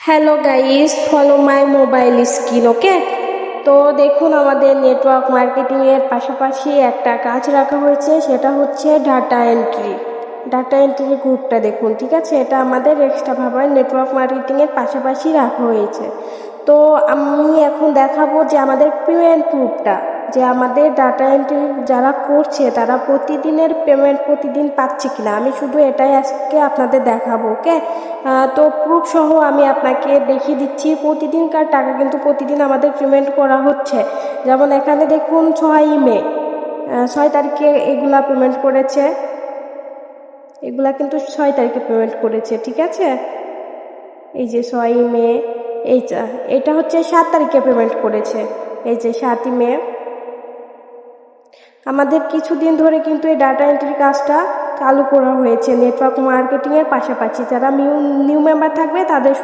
Hello guys, follow my mobile screen. Okay, তো দেখুন আমাদের নেটওয়ার্ক মার্কেটিংয়ের পাশাপাশি একটা কাজ রাখা হয়েছে, সেটা হচ্ছে ডাটা এন্ট্রি। ডাটা এন্ট্রি গ্রুপটা দেখুন, ঠিক আছে? এটা আমাদের এক্সট্রাভাবে নেটওয়ার্ক মার্কেটিংয়ের পাশাপাশি রাখা হয়েছে। তো আমি এখন দেখাবো যে আমাদের পেমেন্ট গ্রুপটা, যে আমাদের ডাটা এন্ট্রি যারা করছে তারা প্রতিদিনের পেমেন্ট প্রতিদিন পাচ্ছে কিনা, আমি শুধু এটাই আজকে আপনাদের দেখাবো। ওকে, তো প্রুফ সহ আমি আপনাকে দেখিয়ে দিচ্ছি প্রতিদিনকার টাকা কিন্তু প্রতিদিন আমাদের পেমেন্ট করা হচ্ছে। যেমন এখানে দেখুন 6 মে 6 তারিখে এগুলা পেমেন্ট করেছে, এগুলা কিন্তু 6 তারিখে পেমেন্ট করেছে, ঠিক আছে? এই যে 6 মে, এটা হচ্ছে 7 তারিখে পেমেন্ট করেছে, এই যে 7 মে। আমাদের কিছুদিন ধরে কিন্তু এই ডাটা এন্ট্রি কাজটা চালু করা হয়েছে নেটওয়ার্ক মার্কেটিংয়ের পাশাপাশি। যারা নিউ মেম্বার থাকবে তাদের